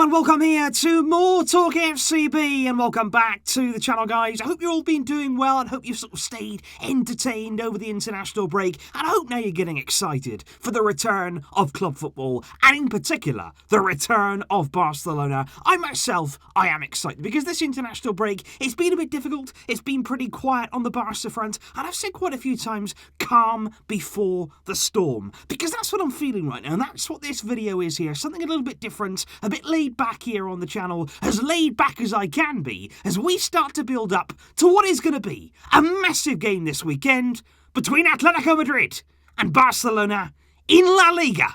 and welcome here to MoreTalkFCB, and welcome back to the channel, guys. I hope you've all been doing well, and hope you've sort of stayed entertained over the international break, and I hope now you're getting excited for the return of club football, and in particular, the return of Barcelona. I am excited, because this international break, it's been a bit difficult, it's been pretty quiet on the Barca front, and I've said quite a few times, calm before the storm, because that's what I'm feeling right now, and that's what this video is here, something a little bit different, a bit laid back here on the channel, as laid back as I can be, as we start to build up to what is going to be a massive game this weekend between Atletico Madrid and Barcelona in La Liga.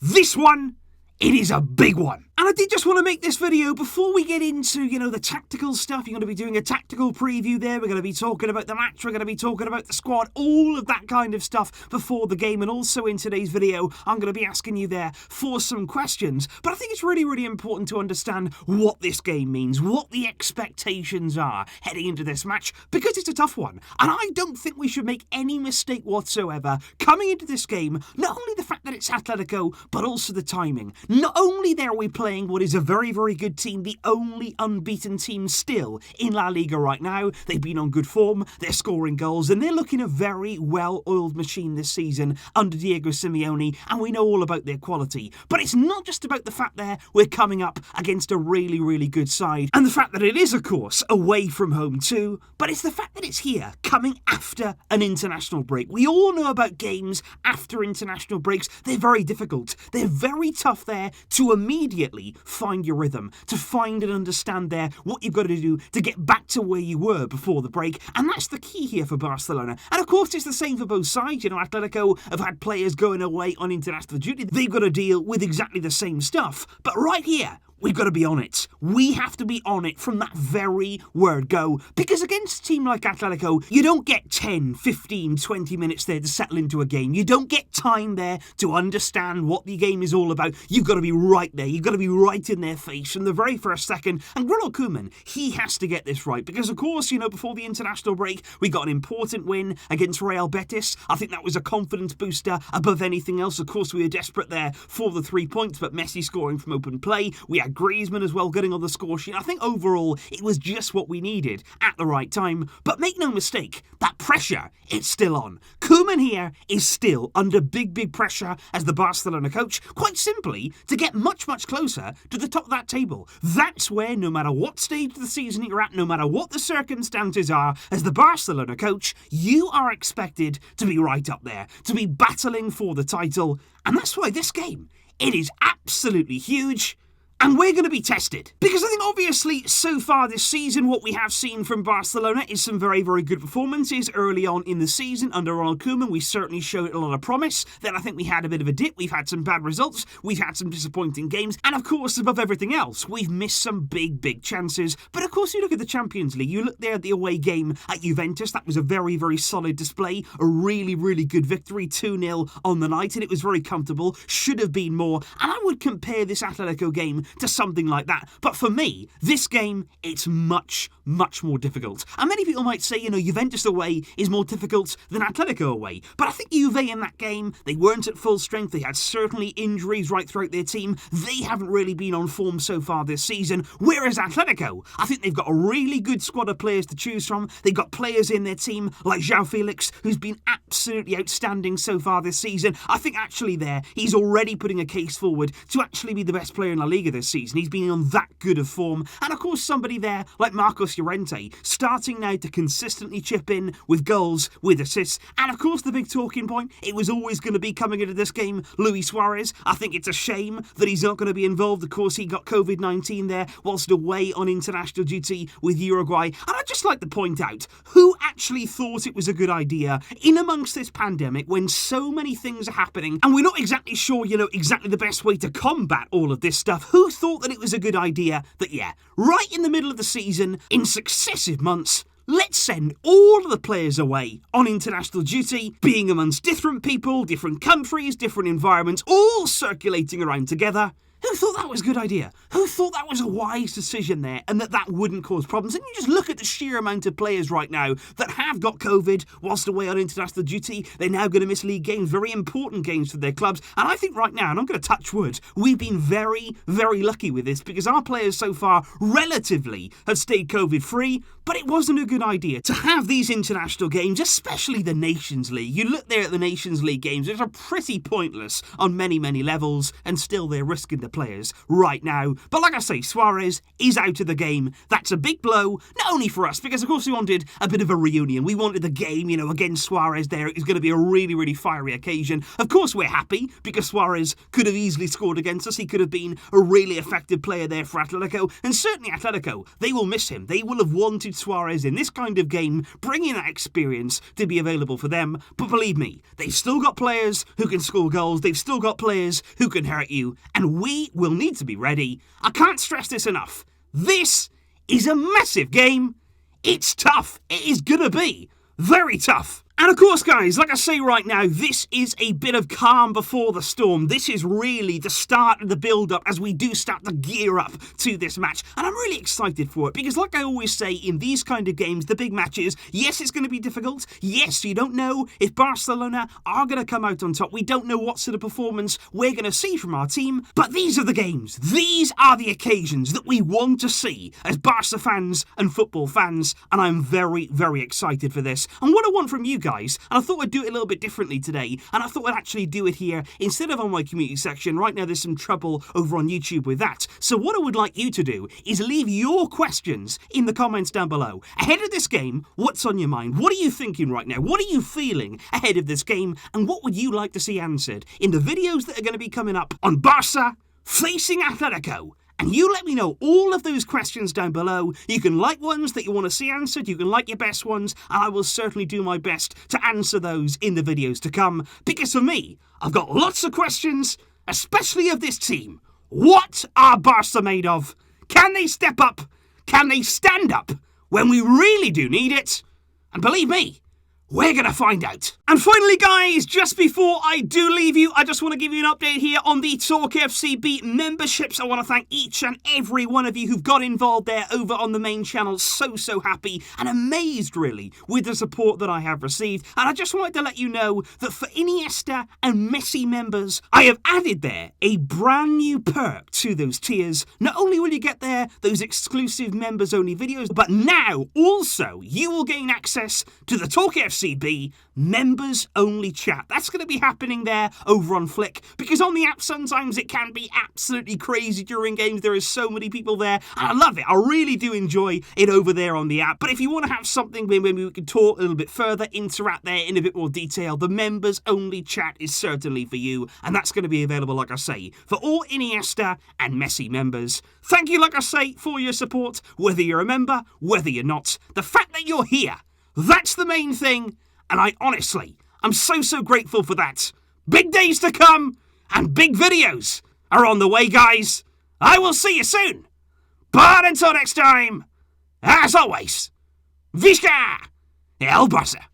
This one, it is a big one. And I did just want to make this video before we get into, the tactical stuff. You're going to be doing a tactical preview there. We're going to be talking about the match. We're going to be talking about the squad, all of that kind of stuff before the game. And also in today's video, I'm going to be asking you there for some questions. But I think it's really, really important to understand what this game means, what the expectations are heading into this match, because it's a tough one. And I don't think we should make any mistake whatsoever coming into this game. Not only the fact that it's Atletico, but also the timing. Not only there are we playing what is a very, very good team, the only unbeaten team still in La Liga right now. They've been on good form, they're scoring goals, and they're looking a very well-oiled machine this season under Diego Simeone, and we know all about their quality. But it's not just about the fact that we're coming up against a really, really good side, and the fact that it is, of course, away from home too, but it's the fact that it's here, coming after an international break. We all know about games after international breaks. They're very difficult. They're very tough there to immediately find your rhythm, to find and understand there what you've got to do to get back to where you were before the break, and that's the key here for Barcelona. And of course it's the same for both sides. Atletico have had players going away on international duty. They've got to deal with exactly the same stuff, but right here we've got to be on it. We have to be on it from that very word go. Because against a team like Atletico, you don't get 10, 15, 20 minutes there to settle into a game. You don't get time there to understand what the game is all about. You've got to be right there. You've got to be right in their face from the very first second. And Ronald Koeman, he has to get this right. Because, of course, before the international break, we got an important win against Real Betis. I think that was a confidence booster above anything else. Of course, we were desperate there for the 3 points, but Messi scoring from open play. We had Griezmann as well getting on the score sheet. I think overall it was just what we needed at the right time. But make no mistake, that pressure, it's still on. Koeman here is still under big pressure as the Barcelona coach, quite simply to get much closer to the top of that table. That's where, no matter what stage of the season you're at, no matter what the circumstances are, as the Barcelona coach, you are expected to be right up there, to be battling for the title. And that's why this game, it is absolutely huge. And we're going to be tested. Because I think obviously so far this season what we have seen from Barcelona is some very, very good performances early on in the season under Ronald Koeman. We certainly showed a lot of promise. Then I think we had a bit of a dip. We've had some bad results. We've had some disappointing games. And of course, above everything else, we've missed some big chances. But of course, you look at the Champions League. You look there at the away game at Juventus. That was a very, very solid display. A really, really good victory. 2-0 on the night. And it was very comfortable. Should have been more. And I would compare this Atletico game to something like that. But for me, this game, it's much more difficult. And many people might say, Juventus away is more difficult than Atletico away. But I think Juve in that game, they weren't at full strength. They had certainly injuries right throughout their team. They haven't really been on form so far this season. Whereas Atletico, I think they've got a really good squad of players to choose from. They've got players in their team like João Felix, who's been absolutely outstanding so far this season. I think actually there, he's already putting a case forward to actually be the best player in La Liga this season. He's been on that good of form. And of course, somebody there like Marcos Llorente, starting now to consistently chip in with goals, with assists. And of course, the big talking point, it was always going to be coming into this game, Luis Suarez. I think it's a shame that he's not going to be involved. Of course, he got COVID-19 there whilst away on international duty with Uruguay. And I'd just like to point out, who actually thought it was a good idea in amongst this pandemic when so many things are happening and we're not exactly sure, exactly the best way to combat all of this stuff. Who thought that it was a good idea that, right in the middle of the season, in successive months, let's send all of the players away on international duty, being amongst different people, different countries, different environments, all circulating around together. Who thought that was a good idea? Who thought that was a wise decision there and that wouldn't cause problems? And you just look at the sheer amount of players right now that have got COVID whilst away on international duty. They're now going to miss league games, very important games for their clubs. And I think right now, and I'm going to touch wood, we've been very, very lucky with this because our players so far relatively have stayed COVID-free. But it wasn't a good idea to have these international games, especially the Nations League. You look there at the Nations League games, which are pretty pointless on many, many levels, and still they're risking the players right now. But like I say, Suarez is out of the game. That's a big blow, not only for us, because of course we wanted a bit of a reunion. We wanted the game, against Suarez there. It was going to be a really, really fiery occasion. Of course we're happy, because Suarez could have easily scored against us. He could have been a really effective player there for Atletico, and certainly Atletico, they will miss him. They will have wanted Suarez in this kind of game, bringing that experience to be available for them. But believe me, they've still got players who can score goals. They've still got players who can hurt you, and we will need to be ready. I can't stress this enough. This is a massive game. It's tough. It is gonna be very tough. And of course, guys, like I say right now, this is a bit of calm before the storm. This is really the start of the build-up as we do start to gear up to this match. And I'm really excited for it because like I always say in these kind of games, the big matches, yes, it's going to be difficult. Yes, you don't know if Barcelona are going to come out on top. We don't know what sort of performance we're going to see from our team. But these are the games. These are the occasions that we want to see as Barca fans and football fans. And I'm very, very excited for this. And what I want from you guys, and I thought I'd do it a little bit differently today, and I thought I'd actually do it here instead of on my community section. Right now there's some trouble over on YouTube with that. So what I would like you to do is leave your questions in the comments down below. Ahead of this game, what's on your mind? What are you thinking right now? What are you feeling ahead of this game? And what would you like to see answered in the videos that are going to be coming up on Barca facing Atletico? And you let me know all of those questions down below. You can like ones that you want to see answered, you can like your best ones, and I will certainly do my best to answer those in the videos to come. Because for me, I've got lots of questions, especially of this team. What are Barca made of? Can they step up? Can they stand up when we really do need it? And believe me, we're going to find out. And finally, guys, just before I do leave you, I just want to give you an update here on the TalkFCB memberships. I want to thank each and every one of you who've got involved there over on the main channel. So happy and amazed, really, with the support that I have received. And I just wanted to let you know that for Iniesta and Messi members, I have added there a brand new perk to those tiers. Not only will you get there those exclusive members-only videos, but now also you will gain access to the TalkFCB members only chat. That's going to be happening there over on Flick, because on the app sometimes it can be absolutely crazy during games. There is so many people there, and I love it. I really do enjoy it over there on the app. But if you want to have something where maybe we can talk a little bit further, interact there in a bit more detail, the members only chat is certainly for you, and that's going to be available, like I say, for all Iniesta and Messi members. Thank you, like I say, for your support, whether you're a member, whether you're not. The fact that you're here, that's the main thing, and I'm so grateful for that. Big days to come, and big videos are on the way, guys. I will see you soon. But until next time, as always, Visca El Barça.